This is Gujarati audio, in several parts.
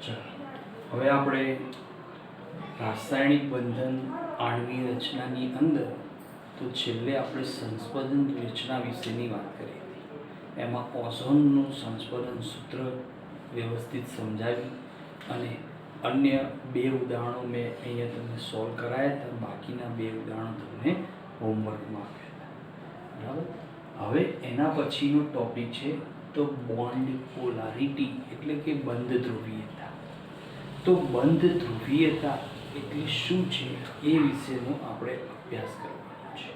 ચાલો હવે આપણે રાસાયણિક બંધન આણ્વીય રચનાની અંદર તો છેલ્લે આપણે સંસ્પર્ધન રચના વિશેની વાત કરી હતી. એમાં ઓઝોનનું સંસ્પર્ધન સૂત્ર વ્યવસ્થિત સમજાવી અને અન્ય બે ઉદાહરણો મેં અહીંયા તમને સોલ્વ કરાયા હતા. બાકીના બે ઉદાહરણો તમને હોમવર્કમાં આપ્યા હતા. બરાબર. હવે એના પછીનો ટોપિક છે તો બોન્ડ પોલારિટી એટલે કે બંધ ધ્રુવીયતા. તો બંધ ધ્રુવીયતા એટલે શું છે એ વિશેનો આપણે અભ્યાસ કરવાનો છે.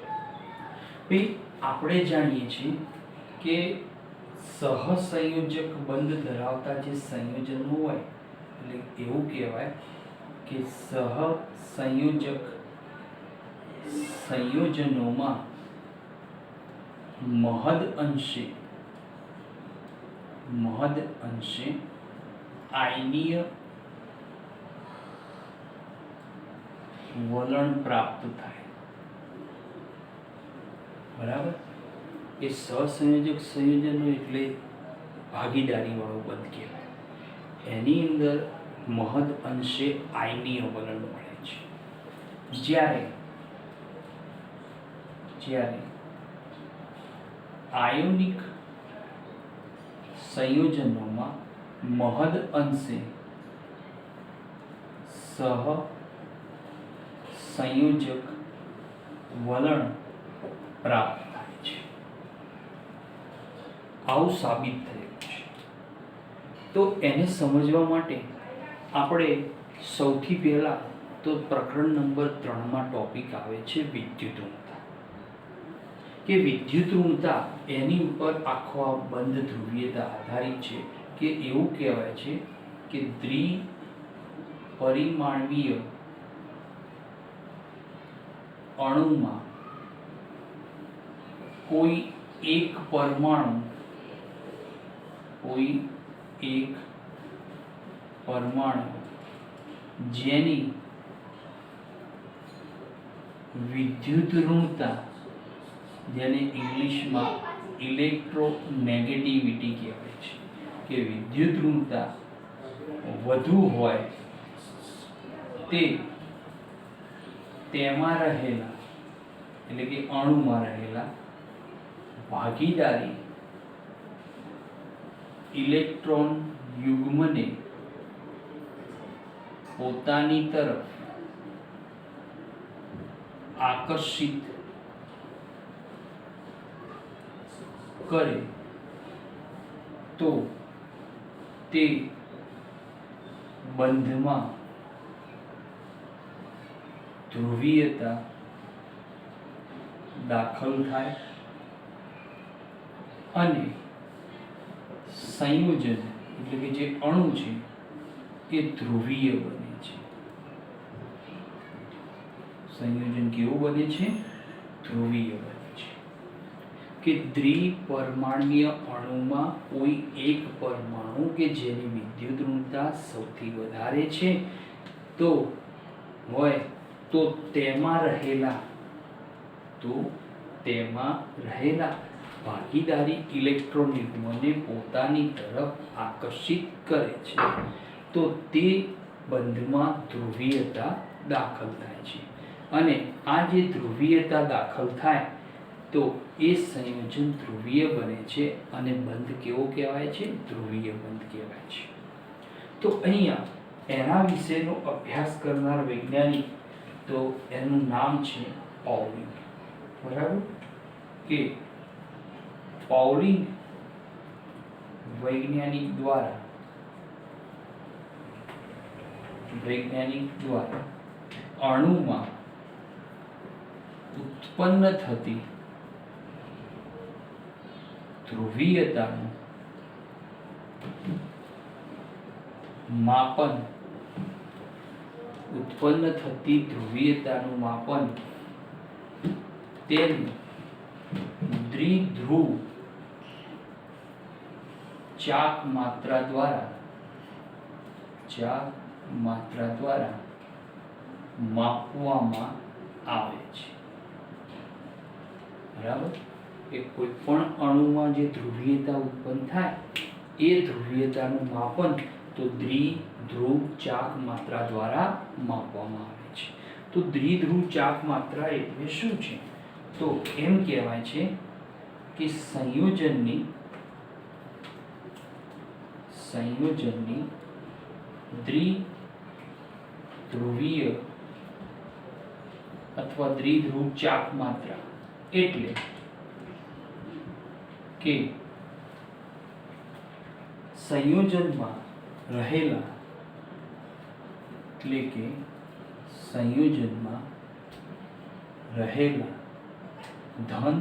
ભાઈ આપણે જાણીએ છીએ કે સહસંયોજક બંધ ધરાવતા જે સંયોજનો હોય એટલે એવું કહેવાય કે સંયોજનોમાં મહદ અંશે આયનીય વલણ પ્રાપ્ત થાય. બરાબર. એ સહસંયોજક સંયોજનો એટલે ભાગીદારી વાળો બંધ કહેવાય. એની અંદર મહદ અંશે આયનીય વલણ મળે છે. જ્યારે આયોનિક સંયોજનોમાં મહદ અંશે સહસંયોજક વલણ પ્રાપ્ત થાય છે. આવું સાબિત થયું છે. તો એને સમજવા માટે આપણે સૌથી પહેલા તો પ્રકરણ નંબર 3માં ટોપિક આવે છે વિદ્યુત ઋણતા. કે વિદ્યુત ઋણતા એની ઉપર આખો આ બંધ ધ્રુવીયતા આધારિત છે. કે એવું કહેવાય છે કે દ્વિપરિમાણીય અણુમાં કોઈ એક પરમાણુ જેની વિદ્યુત ઋણતા, જેને ઇંગ્લિશમાં ઇલેક્ટ્રોનેગેટિવિટી કહેવાય છે, કે વિદ્યુત ઋણતા વધુ હોય તે તેમાં રહેલા એટલે કે અણુમાં રહેલા ભાગીદારી ઇલેક્ટ્રોન યુગ્મને પોતાની તરફ આકર્ષિત કરે તો તે બંધમાં ધ્રુવીયતા દાખલ થાય અને સંયોજન એટલે કે જે અણુ છે એ ધ્રુવીય બને છે. સંયોજન કેવું બને છે? ધ્રુવીય બને છે. કે દ્વિપરિમાણીય અણુમાં કોઈ એક પરમાણુ કે જેની વિદ્યુત ઋણતા સૌથી વધારે છે તો તેમાં રહેલા ભાગીદારી ઇલેક્ટ્રોન યુગ્મને પોતાની તરફ આકર્ષિત કરે છે તો તે બંધમાં ધ્રુવીયતા દાખલ થાય છે. અને આ જે ધ્રુવીયતા દાખલ થાય તો એ સંયોજન ધ્રુવીય બને છે અને બંધ કેવો કહેવાય છે? ધ્રુવીય બંધ કહેવાય છે. તો અહીંયા એના વિશેનો અભ્યાસ કરનાર વૈજ્ઞાનિક તો એનું નામ છે પાઉલિંગ. બરાબર. કે પાઉલિંગ વૈજ્ઞાનિક દ્વારા અણુમાં ઉત્પન્ન થતી ધ્રુવીયતાનું માપન તેની દ્વિધ્રુવ ચાક માત્રા દ્વારા માપવામાં આવે છે. બરાબર. કે કોઈ પણ અણુમાં જે ધ્રુવીયતા ઉત્પન્ન થાય એ ધ્રુવીયતાનું માપન તો દ્વિધ્રુવ ચાક માત્રા દ્વારા માપવામાં આવે છે. તો દ્વિધ્રુવ ચાક માત્રા એટલે શું છે? તો એમ કહેવાય છે કે સંયોજનની દ્વિધ્રુવીય અથવા દ્વિધ્રુવ ચાક માત્રા એટલે કે સંયોજનમાં રહેલા ધન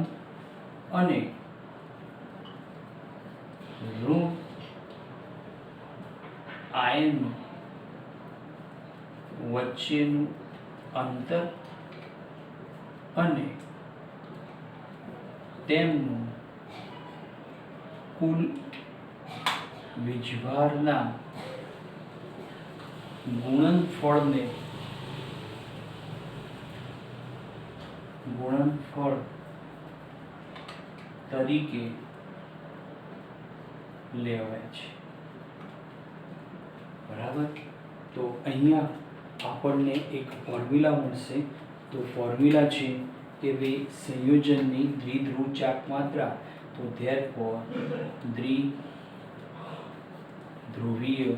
અને ઋણ આયન વચ્ચેનું અંતર અને તેમનું કુલ વીજભારના ગુણનફળ તરીકે લેવાય છે. બરાબર. તો અહીંયા આપણને એક ફોર્મ્યુલા મળશે. તો ફોર્મ્યુલા છે કે ભાઈ સંયોજનની દ્વિધ્રુવ ચાક માત્રા, તો ધેરફોર દ્વિધ્રુવીય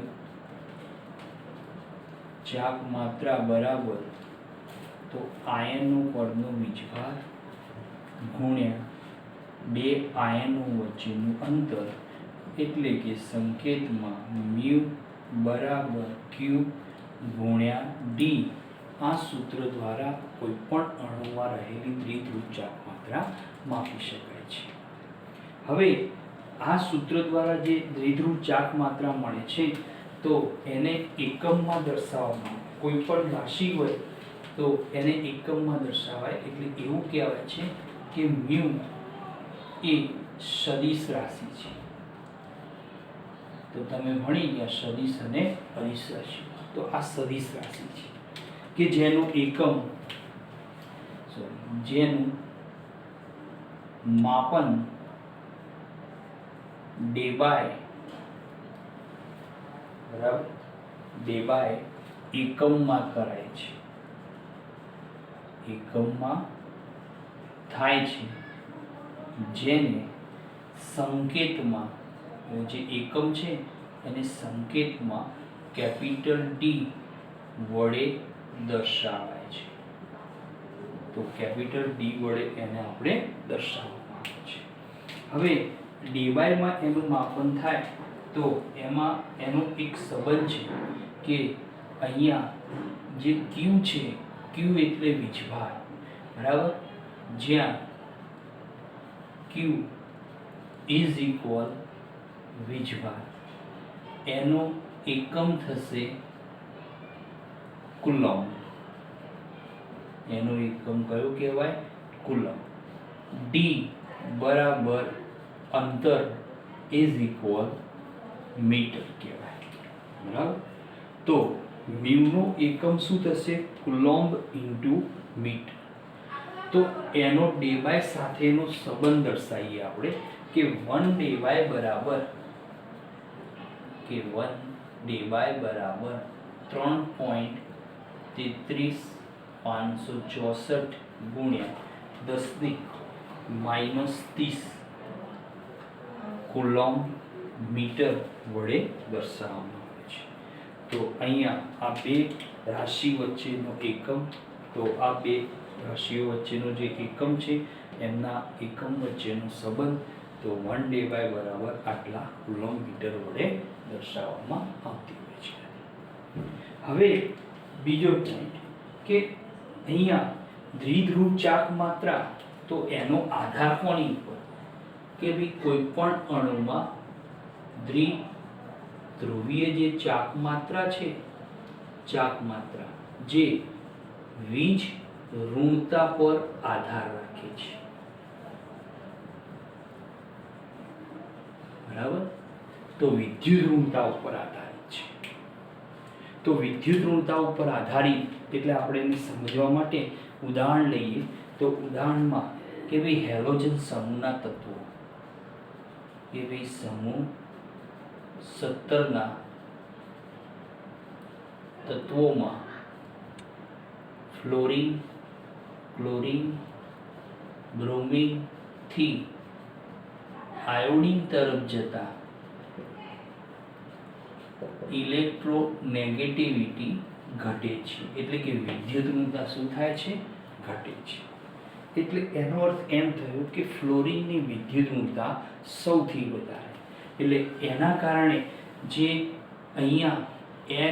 ચાક માત્રા બરાબર તો આયનો પરનો વીજભાર ગુણ્યા બે આયનો વચ્ચેનું અંતર, એટલે કે સંકેતમાં મ્યુ બરાબર ક્યુ ગુણ્યા ડી. આ સૂત્ર દ્વારા કોઈ પણ અણુમાં રહેલી દ્વિધ્રુવ ચાક માત્રા માપી શકાય છે. હવે આ સૂત્ર દ્વારા જે દ્વિધ્રુવ ચાક માત્રા મળે છે તો એને એકમમાં દર્શાવવામાં, કોઈ પણ રાશિ હોય તો એને એકમમાં દર્શાવાય. એટલે એવું કહેવાય છે કે મ્યુ એ સદિશ રાશિ છે. તો તમે ભણી ગયા સદિશ અને અદિશ રાશિ. તો આ સદિશ રાશિ છે કે જેનું માપન ડેબાય એકમમાં કરાય છે, એકમમાં થાય છે, જેને સંકેતમાં, જે એકમ છે એને સંકેતમાં કેપિટલ ડી વડે દર્શાવાય છે. તો કેપિટલ ડી વડે એને આપણે દર્શાવવામાં આવે છે. હવે ડીવાયમાં એનું માપન થાય તો એમાં એનો એક સંબંધ છે કે અહીંયા જે ક્યુ છે, ક્યુ એટલે વીજભાર, બરાબર, જ્યાં ક્યુ ઇઝ ઇક્વલ વીજભાર, એનો એકમ થશે કુલમ્બ. એનો એકમ કયો કહેવાય? કુલમ્બ. ડી બરાબર અંતર ઇઝ ઇક્વલ મીટર કહેવાય. બરાબર. તો મ્યુનો એકમ શું થશે? Coulomb into metre. તો એનો ડેબાય સાથેનો સંબંધ દર્શાવીએ આપણે કે 1 ડેબાય બરાબર 3.33564 ગુણ્યા 10⁻³ કુલોમ્બ મીટર વડે દર્શાવવામાં આવે છે. તો અહીંયા આ બે રાશિ વચ્ચેનો એકમ, તો આ બે રાશિઓ વચ્ચેનો જે એકમ છે એમના એકમ વચ્ચેનો સંબંધ, તો 1 ડેબાય બરાબર આટલા કુલોમ્બ મીટર વડે દર્શાવવામાં આવતી હોય છે. હવે બીજો પોઈન્ટ કે અહીંયા દ્વિધ્રુવ ચાક માત્રા, તો એનો આધાર કોની ઉપર? કે ભાઈ કોઈ પણ અણુમાં દ્વિધ્રુવીય જે ચાક માત્રા છે, ચાક માત્રા જે વીજ ઋણતા પર આધાર રાખે છે. બરાબર. તો વિદ્યુત ઋણતા ઉપર આધારિત છે. તો વિદ્યુત ઋણતા ઉપર આધારિત એટલે આપણે એને સમજવા માટે ઉદાહરણ લઈએ. તો ઉદાહરણમાં કે ભાઈ હેલોજન સમૂહના તત્વો, કે ભાઈ સમૂહ 17 ના તત્વોમાં ફ્લોરિન, ક્લોરિન, બ્રોમિન થી આયોડિન તરફ જતા ઇલેક્ટ્રોનેગેટિવિટી ઘટે છે, એટલે કે વિદ્યુત ઋણતા શું થાય છે? ઘટે છે. એટલે એનો અર્થ એમ થયો કે ફ્લોરિનની વિદ્યુત ઋણતા સૌથી વધારે, એટલે એના કારણે જે અહીંયા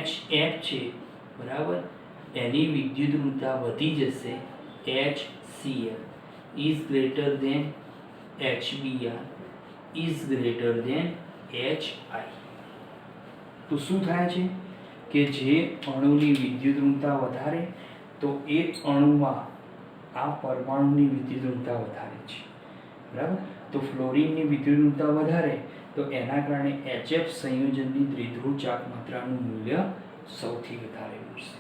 HF છે બરાબર, એની વિદ્યુત ઋણતા વધી જશે. HCl is greater than HBr is greater than HI. તો શું થાય છે કે જે અણુની વિદ્યુત ઋણતા વધારે, તો એ અણુમાં આ પરમાણુની વિદ્યુત ઋણતા વધારે છે બરાબર. તો ફ્લોરિનની વિદ્યુત ઋણતા વધારે, તો એના કારણે HF સંયોજનની દ્વિધ્રુવ ચાક માત્રાનું મૂલ્ય સૌથી વધારે મળશે.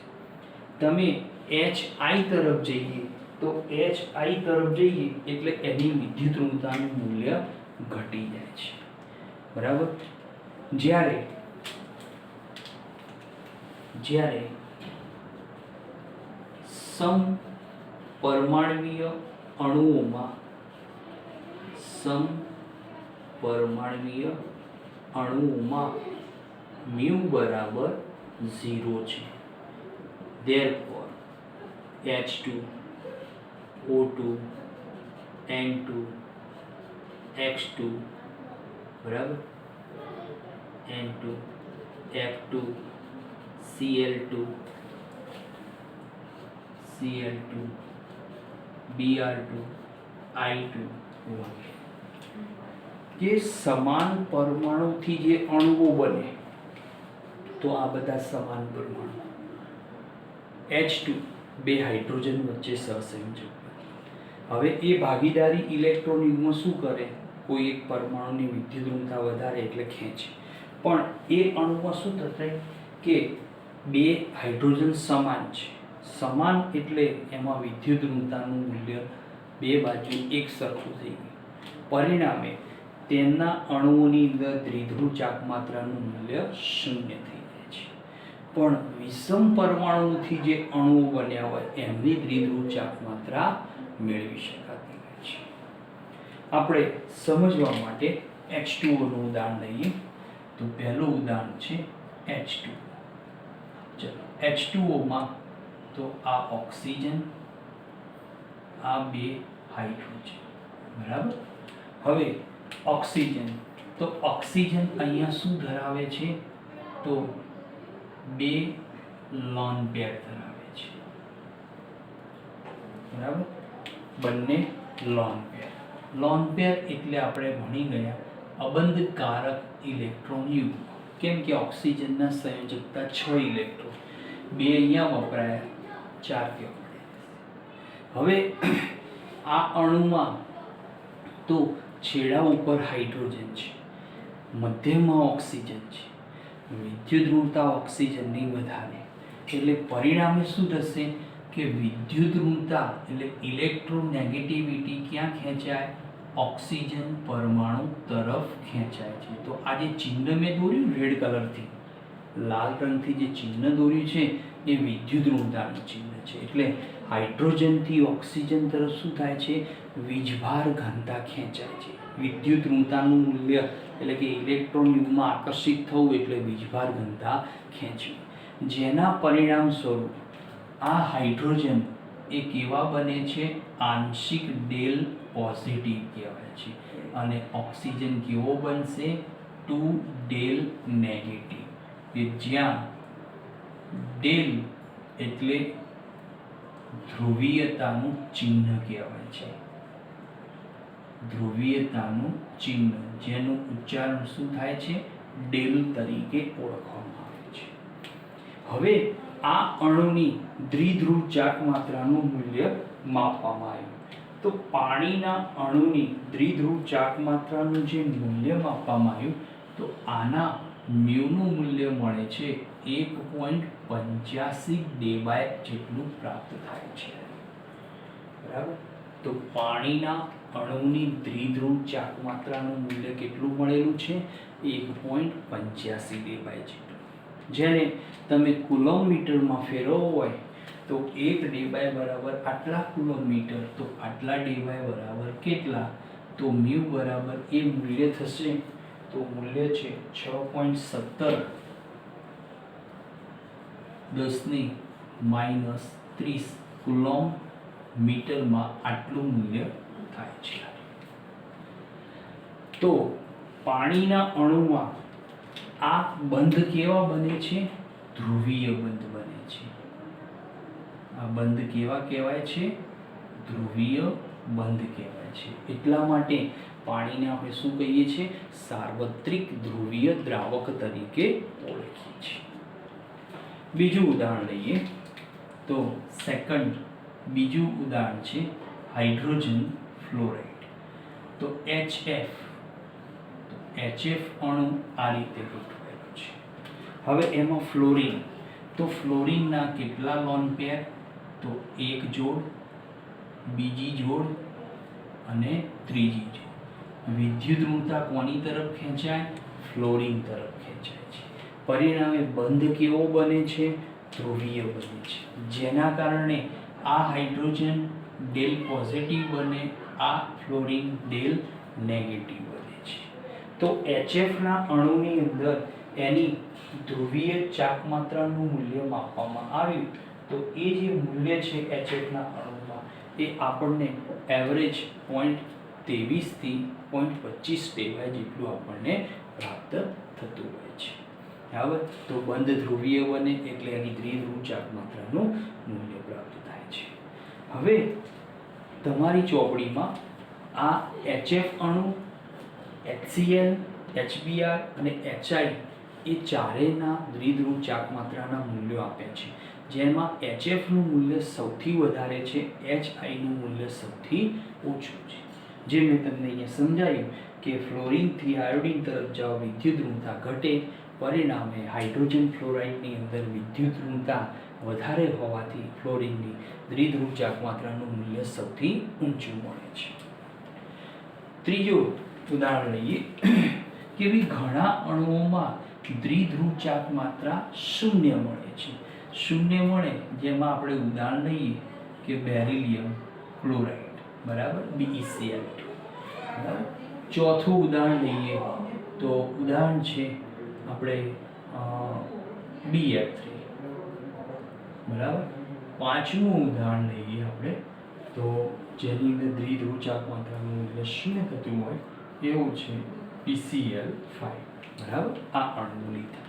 તમે HI તરફ જઈએ તો HI તરફ જઈએ એટલે એની વિદ્યુત ઋણતાનું મૂલ્ય ઘટી જાય છે બરાબર. જ્યારે સમપરમાણવીય અણુઓમાં mu બરાબર 0 છે. therefore H2, O2, N2, X2 બરાબર, N2, F2, Cl2, Br2, I2 વગેરે કે સમાન પરમાણુથી જે અણુઓ બને, તો આ બધા સમાન પરમાણુ H2 બે હાઇડ્રોજન વચ્ચે સહસંયોજક. હવે એ ભાગીદારી ઇલેક્ટ્રોન યુગ્મ શું કરે? કોઈ એક પરમાણુની વિદ્યુત ઋણતા વધારે એટલે ખેંચે. પણ એ અણુમાં શું થશે કે બે હાઇડ્રોજન સમાન છે. સમાન એટલે એમાં વિદ્યુત ઋણતાનું મૂલ્ય બે બાજુ એક સરખું થઈ ગયું. પરિણામે તેમના અણુઓની અંદર દ્વિધ્રુવ ચાક માત્રાનું મૂલ્ય 0 થઈ જાય છે. પણ વિષમ પરમાણુથી જે અણુઓ બન્યા હોય એમની દ્વિધ્રુવ ચાક માત્રા મેળવી શકાતી હોય છે. આપણે સમજવા માટે H2O નું ઉદાહરણ લઈએ. તો પહેલું ઉદાહરણ છે H2O. ચલો H2O માં તો આ ઓક્સિજન, આ બે હાઇડ્રોજન બરાબર. હવે ઓક્સિજન, તો ઓક્સિજન અહીંયા શું ધરાવે છે? તો બે લોન પેર ધરાવે છે બરાબર. બંને લોન પેર. લોન પેર એટલે આપણે ભણી ગયા અબંધકારક ઇલેક્ટ્રોન યુગ્મ. કેમ કે ઓક્સિજનના સંયોજકતા 6 ઇલેક્ટ્રોન, બે અહીંયા વપરાયા, 4 ત્યાં વપરાયા. હવે આ અણુમાં તો છેડા ઉપર હાઇડ્રોજન છે, મધ્યમાં ઓક્સિજન છે, વિદ્યુત ઋણતા ઓક્સિજનની વધારે, એટલે પરિણામે શું થશે કે વિદ્યુત ઋણતા એટલે ઇલેક્ટ્રોનેગેટિવિટી ક્યાં ખેંચાય? ઓક્સિજન પરમાણુ તરફ ખેંચાય છે. તો આ જે ચિહ્ન મેં દોર્યું રેડ કલરથી, લાલ રંગથી જે ચિહ્ન દોર્યું છે એ વિદ્યુત ઋણતાનું ચિહ્ન છે. એટલે હાઇડ્રોજનથી ઓક્સિજન તરફ શું થાય છે? વીજભાર ઘનતા ખેંચાય છે. વિદ્યુત ઋણતાનું મૂલ્ય એટલે કે ઇલેક્ટ્રોન યુગમાં આકર્ષિત થવું એટલે વીજભાર ઘનતા ખેંચવી, જેના પરિણામ સ્વરૂપ આ હાઇડ્રોજન એ કેવા બને છે? આંશિક ડેલ પોઝિટિવ કહેવાય છે. અને ઓક્સિજન કેવો બનશે? 2 ડેલ નેગેટિવ, કે જ્યાં ડેલ એટલે ધ્રુવીયતાનું ચિહ્ન કહેવાય છે. ધ્રુવીયતાનું ચિહ્ન, જેનું ઉચ્ચારણ શું થાય છે? ડેલ તરીકે ઓળખવામાં આવે છે. હવે આ અણુની દ્વિધ્રુવ ચાક માત્રાનું મૂલ્ય માપવામાં આવ્યું. તો પાણીના અણુની દ્વિધ્રુવ ચાક માત્રાનું જે મૂલ્ય માપવામાં આવ્યું, તો આના મ્યુનું મૂલ્ય મળે છે 1.85 ડેબાય જેટલું પ્રાપ્ત થાય છે બરાબર. તો પાણીના અણુની દ્વિધ્રુવ ચાક માત્રાનું મૂલ્ય કેટલું મળેલું છે? 1.85 ડેબાય જેટલું. જેને તમે કુલોમીટરમાં ફેરવો હોય તો 1 ડી બરાબર આટલા કિલોમીટર, તો આટલા ડી બરાબર કેટલા, તો મ્યુ બરાબર એ મૂલ્ય થશે, તો મૂલ્ય છે 6.17 10 - 30 કિલોમીટરમાં આટલું મૂલ્ય થાય છે. તો પાણીના અણુમાં આ બંધ કેવા બને છે? ધ્રુવીય બંધ બને છે. આ બંધ કેવા કહેવાય છે? ધ્રુવીય બંધ કહેવાય છે. એટલા માટે પાણીને આપણે શું કહીએ છીએ? સાર્વત્રિક ધ્રુવીય દ્રાવક તરીકે ઓળખીએ છીએ. બીજું ઉદાહરણ લઈએ તો બીજું ઉદાહરણ છે હાઇડ્રોજન ફ્લોરાઇડ. તો HF અણુ આ રીતે ગોઠવાયેલો છે. હવે એમાં ફ્લોરિન, તો ફ્લોરિનના કેટલા લોન પેર? તો એક જોડ, બીજી જોડ અને ત્રીજી જોડ. વિદ્યુત ઋણતા કોની તરફ ખેંચાય? ફ્લોરિન તરફ ખેંચાય છે. પરિણામે બંધ કેવો બને છે? ધ્રુવીય બને છે. જેના કારણે આ હાઇડ્રોજન ડેલ પોઝિટિવ બને, આ ફ્લોરિન ડેલ નેગેટિવ બને છે. તો HF ના અણુની અંદર એની ધ્રુવીય ચાક માત્રાનું મૂલ્ય માપવામાં આવ્યું, તો એ જે મૂલ્ય છે HF ના અણુમાં એ આપણને એવરેજ 0.23 થી 0.25 ટેવાય જેટલું આપણને પ્રાપ્ત થતું હોય છે. બરાબર. તો બંધ ધ્રુવીય બને એટલે એની દ્વિધ્રુવ ચાક માત્રાનું મૂલ્ય પ્રાપ્ત થાય છે. હવે તમારી ચોપડીમાં આ HF અણુ, HCl, HBr અને HI એ ચારેયના દ્વિધ્રુવ ચાક માત્રાના મૂલ્યો આપ્યા છે. જેમાં HF નું મૂલ્ય સૌથી વધારે છે, HI નું મૂલ્ય સૌથી ઓછું છે. જે મેં તમને અહીંયા સમજાવ્યું કે ફ્લોરિનથી આયોડિન તરફ જવા વિદ્યુત ઋણતા ઘટે, પરિણામે હાઇડ્રોજન ફ્લોરાઇડની અંદર વિદ્યુત ઋણતા વધારે હોવાથી ફ્લોરિનની દ્વિધ્રુવ ચાક માત્રાનું મૂલ્ય સૌથી ઊંચું મળે છે. ત્રીજું ઉદાહરણ લઈએ કે ઘણા અણુઓમાં દ્વિધ્રુવ ચાક માત્રા શૂન્ય મળે છે. શૂન્ય મળે જેમાં આપણે ઉદાહરણ લઈએ કે બેરિલિયમ ક્લોરાઇડ, બરાબર, BeCl2. બરાબર. ચોથું ઉદાહરણ લઈએ તો ઉદાહરણ છે આપણે BF3, બરાબર. પાંચમું ઉદાહરણ લઈએ આપણે તો જેની અંદર દ્વિધ્રુવ ચાક માત્રાનું મૂલ્ય શૂન્ય થતું હોય એવું છે PCl5, બરાબર. આ અણુ લીધા.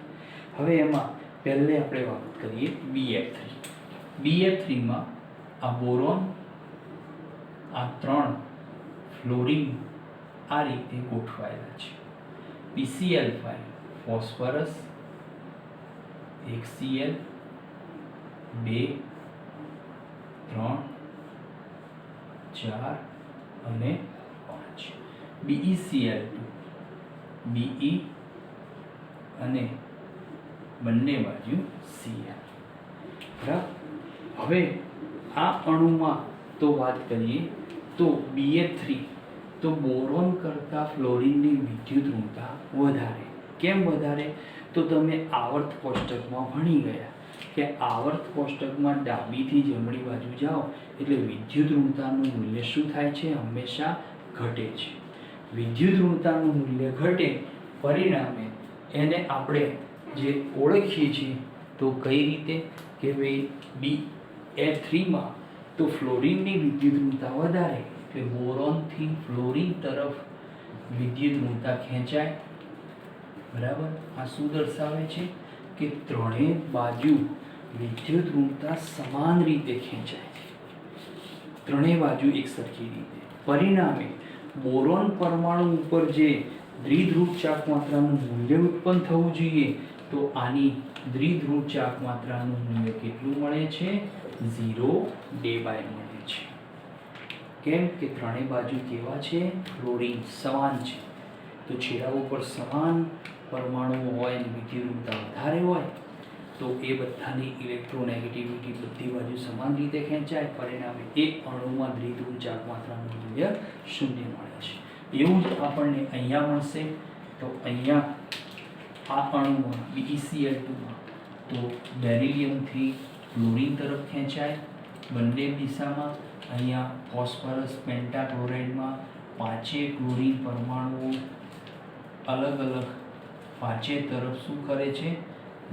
હવે એમાં પહેલે આપણે વાત કરીએ BF3. BF3માં આ બોરોન, આ 3 ફ્લોરિન આ રીતે ગોઠવાયેલા છે. PCl5 ફોસ્ફરસ, 1 Cl, 2, 3, 4 અને 5. BeCl2 Be અને બંને બાજુ Cl. બરાબર. હવે આ અણુમાં તો વાત કરીએ તો BF3 તો બોરોન કરતાં ફ્લોરિનની વિદ્યુત ઋણતા વધારે. કેમ વધારે? તો તમે આવર્ત કોષ્ટકમાં ભણી ગયા કે આવર્ત કોષ્ટકમાં ડાબીથી જમણી બાજુ જાઓ એટલે વિદ્યુત ઋણતાનું મૂલ્ય શું થાય છે? હંમેશા ઘટે છે. વિદ્યુત ઋણતાનું મૂલ્ય ઘટે, પરિણામે એને આપણે જે ઓળખીએ છીએ તો કઈ રીતે કે ભાઈ BF3માં તો ફ્લોરિનની વિદ્યુત ઋણતા વધારે એટલે બોરોનથી ફ્લોરિન તરફ વિદ્યુત ઋણતા ખેંચાય, બરાબર. આ શું દર્શાવે છે કે ત્રણેય બાજુ વિદ્યુત ઋણતા સમાન રીતે ખેંચાય છે, ત્રણેય બાજુ એક સરખી રીતે. પરિણામે બોરોન પરમાણુ ઉપર જે દ્વિધ્રુવ ચાક માત્રાનું મૂલ્ય ઉત્પન્ન થવું જોઈએ તો આની દ્વિધ્રુવ ચાક માત્રાનું મૂલ્ય કેટલું મળે છે? 0 ડી મળે છે. કેમ કે ત્રણેય બાજુ કેવા છે? ફ્લોરિન સમાન છે. તો છેડા ઉપર સમાન પરમાણુઓ હોય અને વિદ્યુત ઋણતા વધારે હોય તો એ બધાની ઇલેક્ટ્રોનેગેટિવિટી બધી બાજુ સમાન રીતે ખેંચાય, પરિણામે એક અણુમાં દ્વિધ્રુવ ચાક માત્રાનું મૂલ્ય શૂન્ય મળે છે. એવું જ આપણને અહીંયા મળશે. તો અહીંયા આ અણુમાં BeCl2માં તો બેરિલિયમથી ક્લોરીન તરફ ખેંચાય બંને દિશામાં. અહીંયા ફોસ્ફરસ પેન્ટાક્લોરાઇડમાં પાંચેય ક્લોરીન પરમાણુઓ અલગ અલગ પાંચેય તરફ શું કરે છે?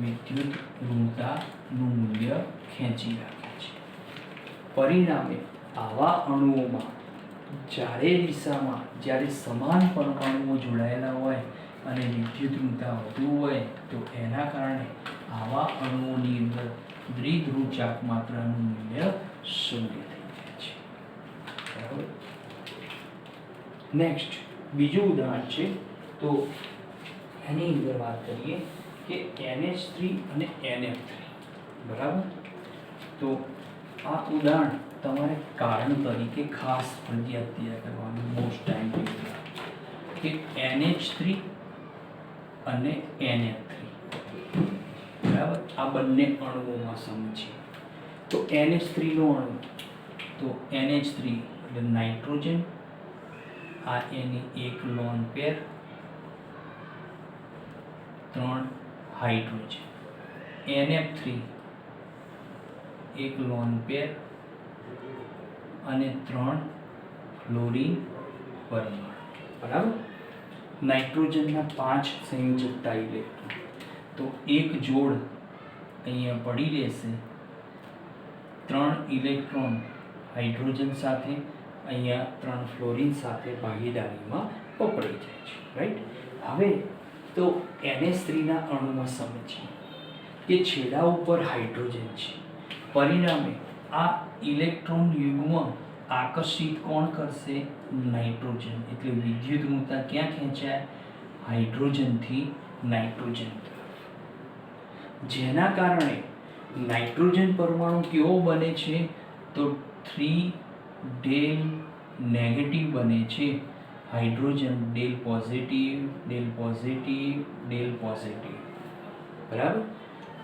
વિદ્યુત ઋણતાનું મૂલ્ય ખેંચી રાખે છે. પરિણામે આવા અણુઓમાં ચારે દિશામાં જ્યારે સમાન પરમાણુઓ જોડાયેલા હોય અને વિદ્યુત ઋણતા વધુ હોય તો એના કારણે આવા અણુઓની અંદર દ્વિધ્રુવ ચાપ માત્રાનું મૂલ્ય શૂન્ય થઈ જાય છે. બરાબર. નેક્સ્ટ બીજું ઉદાહરણ છે તો એની અંદર વાત કરીએ કે NH3 અને NF3. બરાબર. તો આ ઉદાહરણ તમારે કારણ તરીકે ખાસ ફરજિયાત તૈયાર કરવાનું મોસ્ટ ટાઈમ કે NH3 અને NF3. બરાબર. આ બંને અણુઓમાં સમજીએ તો NH3 નો અણુ તો NH3 એટલે નાઇટ્રોજન, આ એની એક લોન પેર, 3 હાઇડ્રોજન. NF3 એક લોન પેર અને 3 ફ્લોરીન પરમાણુ. બરાબર. નાઇટ્રોજનના 5 સંયોજકતા ઇલેક્ટ્રોન તો એક જોડ અહીંયા પડી રહેશે, 3 ઇલેક્ટ્રોન હાઇડ્રોજન સાથે, અહીંયા 3 ફ્લોરીન સાથે ભાગીદારીમાં વપરાઈ જાય છે. રાઈટ. હવે તો NH3ના અણુમાં સમજીએ કે છેડા ઉપર હાઇડ્રોજન છે. પરિણામે આ ઇલેક્ટ્રોન યુગ્મ આકર્ષિત કોણ કરશે? નાઇટ્રોજન. એટલે વિદ્યુત ઋણતા ક્યાં ખેંચાય? હાઇડ્રોજનથી નાઇટ્રોજન તરફ. જેના કારણે નાઇટ્રોજન પરમાણુ કેવો બને છે? તો 3 ડેલ નેગેટિવ બને છે. Hydrogen del positive, del positive, del positive. બરાબર.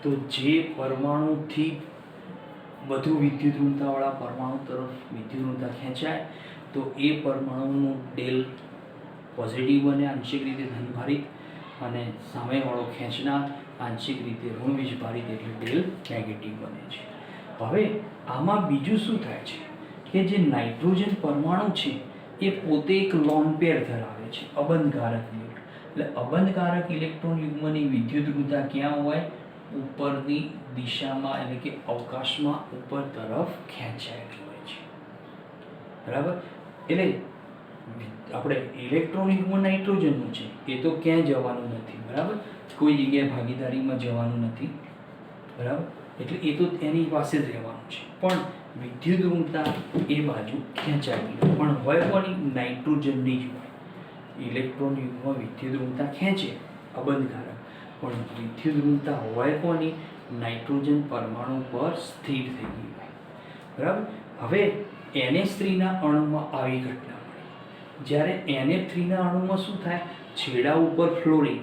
તો જે પરમાણુથી વધુ વિદ્યુત ઋણતાવાળા પરમાણુ તરફ વિદ્યુત ઋણતા ખેંચાય તો એ પરમાણુનું ડેલ પોઝિટિવ બને, આંશિક રીતે ધનભારિત, અને સામેવાળો ખેંચનાર આંશિક રીતે ઋણ વીજભારિત એટલે ડેલ નેગેટિવ બને છે. હવે આમાં બીજું શું થાય છે કે જે નાઇટ્રોજન પરમાણુ છે એ પોતે એક લોન પેર ધરાવે છે, અબંધકારક ઇલેક્ટ્રોન. એટલે અબંધકારક ઇલેક્ટ્રોન યુગ્મની વિદ્યુત ઋણતા ક્યાં હોય? ઉપરની દિશામાં, એટલે કે અવકાશમાં ઉપર તરફ ખેંચાયેલી હોય છે. બરાબર. એટલે આપણે ઇલેક્ટ્રોન યુગ્મ નાઇટ્રોજનનું છે એ તો ક્યાંય જવાનું નથી. બરાબર. કોઈ જગ્યાએ ભાગીદારીમાં જવાનું નથી. બરાબર. એટલે એ તો એની પાસે જ રહેવાનું છે. પણ વિદ્યુત ઋણતા એ બાજુ ખેંચાયેલી પણ હોય કોની? નાઇટ્રોજનની જ હોય. ઇલેક્ટ્રોન યુગ્મ વિદ્યુત ઋણતા ખેંચે અબંધકારક, પણ વિદ્યુત ઋણતા હોય કોની? નાઇટ્રોજન પરમાણુ પર સ્થિર થઈ ગઈ હોય. બરાબર. હવે NH3ના અણુમાં આવી ઘટના મળી. જ્યારે NF3ના અણુમાં શું થાય? છેડા ઉપર ફ્લોરીન,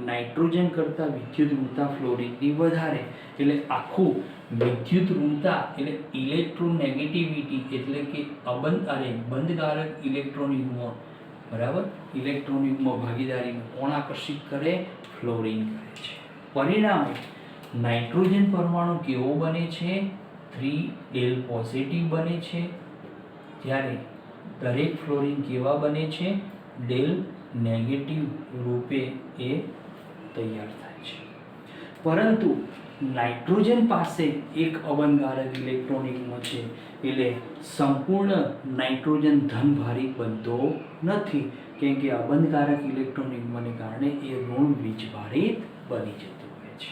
નાઇટ્રોજન કરતાં વિદ્યુત ઋણતા ફ્લોરીનની વધારે. એટલે આખું વિદ્યુત ઋણતા એટલે ઇલેક્ટ્રોનેગેટિવિટી એટલે કે બંધકારક ઇલેક્ટ્રોન યુગ્મ. બરાબર. ઇલેક્ટ્રોન યુગ્મ ભાગીદારીમાં કોણ આકર્ષિત કરે? ફ્લોરીન કરે છે. પરિણામે નાઇટ્રોજન પરમાણુ કેવો બને છે? 3 ડેલ પોઝિટિવ બને છે. જ્યારે દરેક ફ્લોરીન કેવા બને છે? ડેલ નેગેટિવ રૂપે એ તૈયાર થાય છે. પરંતુ નાઇટ્રોજન પાસે એક અબંધકારક ઇલેક્ટ્રોન યુગ્મ છે એટલે સંપૂર્ણ નાઇટ્રોજન ધનભારિત બનતો નથી, કેમ કે અબંધકારક ઇલેક્ટ્રોન યુગ્મને કારણે એ ઋણ વીજભારિત બની જતું હોય છે.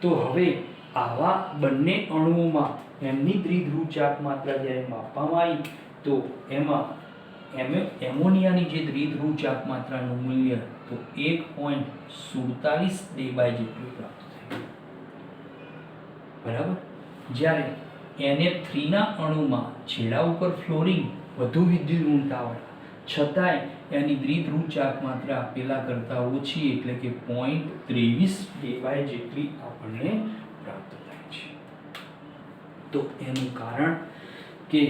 તો હવે આવા બંને અણુઓમાં એમની દ્વિધ્રુવ ચાપ માત્રા જ્યારે માપવામાં આવી તો એમાં એમોનિયાની જે દ્વિધ્રુવ ચાપ માત્રાનું મૂલ્ય તો 1.47 ડેબાય જેટલું પ્રાપ્ત થયું. બરાબર. જ્યારે NF3ના અણુમાં છેડા ઉપર ફ્લોરીન વધુ વિદ્યુત ઋણતાવાળા છતાંય એની દ્વિધ્રુવ ચાપ માત્રા પેલા કરતાં ઓછી એટલે કે 0.23 ડેબાય જેટલી આપણને પ્રાપ્ત થાય છે. તો એનું કારણ કે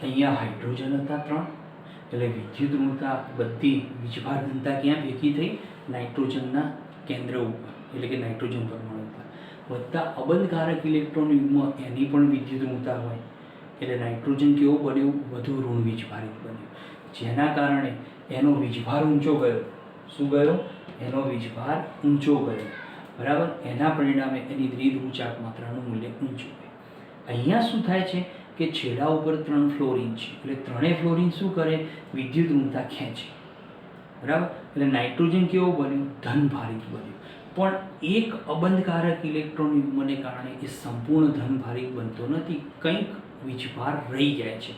અહીંયા હાઇડ્રોજન હતા 3 એટલે વિદ્યુત ઋણતા બધી વીજભાર ઘનતા ક્યાં ભેગી થઈ? નાઇટ્રોજનના કેન્દ્ર ઉપર એટલે કે નાઇટ્રોજન પરમાણુ ઉપર વધતા અબંધકારક ઇલેક્ટ્રોન યુગ્મ એની પણ વિદ્યુત ઋણતા હોય એટલે નાઇટ્રોજન કેવો બન્યો વધુ ઋણ વીજભારિત બન્યો જેના કારણે એનો વીજભાર ઊંચો ગયો શું ગયો એનો વીજભાર ઊંચો ગયો બરાબર એના પરિણામે એની દ્વિધ્રુવ ચાર્જ માત્રાનું મૂલ્ય ઊંચું ગયું અહીંયા શું થાય છે કે છેડા ઉપર 3 ફ્લોરિન છે એટલે ત્રણેય ફ્લોરિન શું કરે વિદ્યુત ઋણતા ખેંચે બરાબર એટલે નાઇટ્રોજન કેવો બન્યો ધનભારિત બન્યો પણ એક અબંધકારક ઇલેક્ટ્રોન યુગ્મને કારણે એ સંપૂર્ણ ધનભારિત બનતો નથી કંઈક વીજભાર રહી જાય છે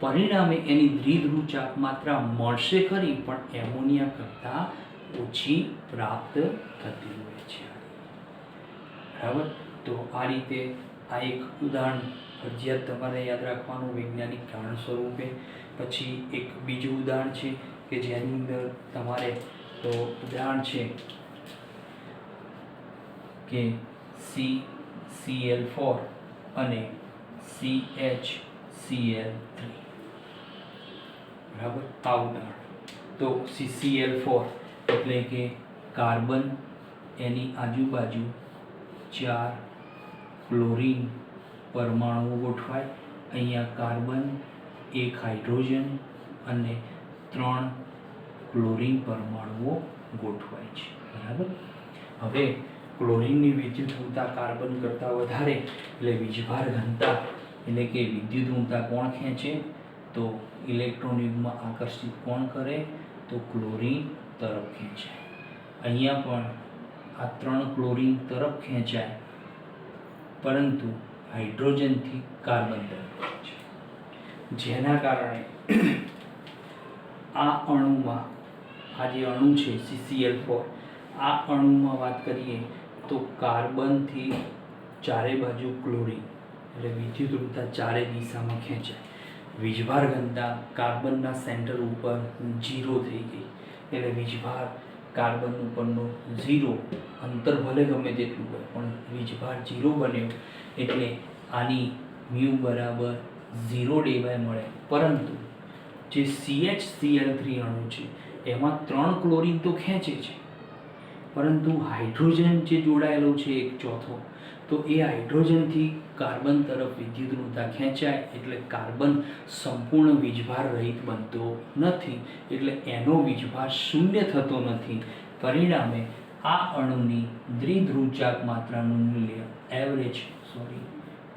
પરિણામે એની દ્વિધ્રુવ ચાપ માત્રા મળશે ખરી પણ એમોનિયા કરતાં ઓછી પ્રાપ્ત થતી હોય છે બરાબર તો આ રીતે આ એક ઉદાહરણ ફરજિયાત તમારે યાદ રાખવાનું વૈજ્ઞાનિક કારણ સ્વરૂપે પછી એક બીજું ઉદાહરણ છે કે જેની અંદર તમારે તો ઉદાહરણ છે કે CCl4 અને CHCl3 બરાબર આ ઉદાહરણ તો CCl4 એટલે કે કાર્બન એની આજુબાજુ 4 ક્લોરીન પરમાણુઓ ગોઠવાય અહીંયા કાર્બન 1 હાઇડ્રોજન અને 3 ક્લોરીન પરમાણુઓ ગોઠવાય છે બરાબર હવે ક્લોરીનની વિદ્યુત ઋણતા કાર્બન કરતાં વધારે એટલે વીજભાર ઘનતા એટલે કે વિદ્યુત ઋણતા કોણ ખેંચે તો ઇલેક્ટ્રોન યુગ્મ આકર્ષિત કોણ કરે તો ક્લોરીન તરફ ખેંચાય અહીંયા પણ આ 3 ક્લોરીન તરફ ખેંચાય પરંતુ હાઇડ્રોજનથી કાર્બન તરફ ખેંચાય જેના કારણે આ અણુમાં આ જે અણુ છે CCl4 આ અણુમાં વાત કરીએ તો કાર્બનથી ચારે બાજુ ક્લોરીન એટલે વિદ્યુત ઋણતા ચારે દિશામાં ખેંચાય વીજભાર ઘનતા કાર્બનના સેન્ટર ઉપર 0 થઈ ગઈ એટલે વીજભાર કાર્બન ઉપરનો 0 અંતર ભલે ગમે તેટલું હોય પણ વીજભાર 0 બન્યો એટલે આની મ્યુ બરાબર 0 ડેવાય મળે પરંતુ જે CHCl3 અણુ છે એમાં 3 ક્લોરીન તો ખેંચે છે પરંતુ હાઇડ્રોજન જે જોડાયેલો છે એક ચોથો તો એ હાઇડ્રોજનથી કાર્બન તરફ વિદ્યુત ઋણતા ખેંચાય એટલે કાર્બન સંપૂર્ણ વીજભાર રહિત બનતો નથી એટલે એનો વીજભાર શૂન્ય થતો નથી પરિણામે આ અણુની દ્વિધ્રુવ ચાપ માત્રાનું મૂલ્ય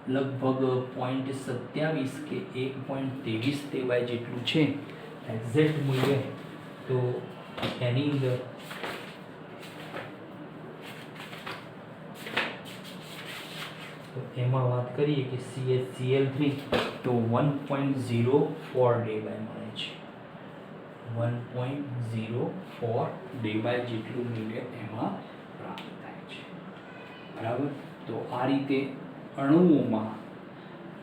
લગભગ 0.27 કે 1.23 તેવાય જેટલું છે એક્ઝેક્ટ મૂલ્ય તો એની અંદર તો એમાં વાત કરીએ કે CHCl3 તો 1.04 ડેબાય મળે છે 1.04 ડેબાય જેટલું મૂલ્ય એમાં પ્રાપ્ત થાય છે બરાબર તો આ રીતે અણુઓમાં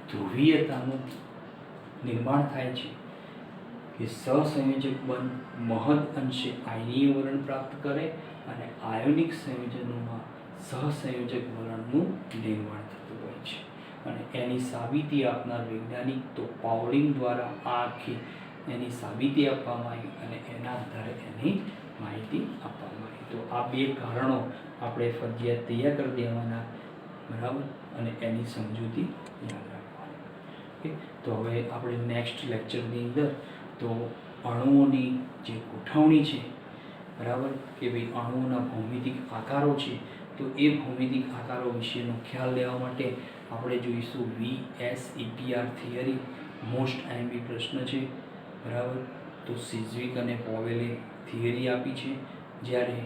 ધ્રુવીયતાનું નિર્માણ થાય છે કે સહસંયોજક બંધ મહદ અંશે આયનીય વલણ પ્રાપ્ત કરે અને આયોનિક સંયોજનોમાં સહસંયોજક વલણનું નિર્માણ થતું હોય છે અને એની સાબિતી આપનાર વૈજ્ઞાનિક તો પાઉલિંગ દ્વારા આ આખી એની સાબિતી આપવામાં આવી અને એના આધારે એની માહિતી આપવામાં આવી તો આ બે કારણો આપણે ફરજિયાત તૈયાર કરી દેવાના બરાબર અને એની સમજૂતી યાદ રાખવાની ઓકે તો હવે આપણે નેક્સ્ટ લેક્ચરની અંદર તો અણુઓની જે ગોઠવણી છે બરાબર કે ભાઈ અણુઓના ભૌમિતિક આકારો છે તો એ ભૌમિતિક આકારો વિશેનો ખ્યાલ લેવા માટે આપણે જોઈશું VSEPR થિયરી મોસ્ટ આઈએમપી પ્રશ્ન છે બરાબર તો સિઝવિક અને પોવેલે થિયરી આપી છે જ્યારે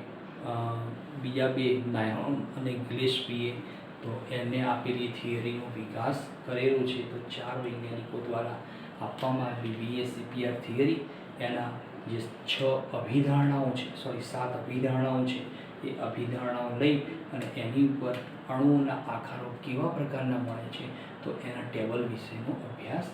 બીજા બે નાયરોન અને ગિલેસ્પીએ તો એને આપેલી થિયરીનો વિકાસ કરેલો છે તો 4 વૈજ્ઞાનિકો દ્વારા આપવામાં આવેલી VSEPR થિયરી એના જે 7 અભિધારણાઓ છે એ અભિધારણાઓ લઈ અને એની ઉપર અણુઓના આકારો કેવા પ્રકારના મળે છે તો એના ટેબલ વિશેનો અભ્યાસ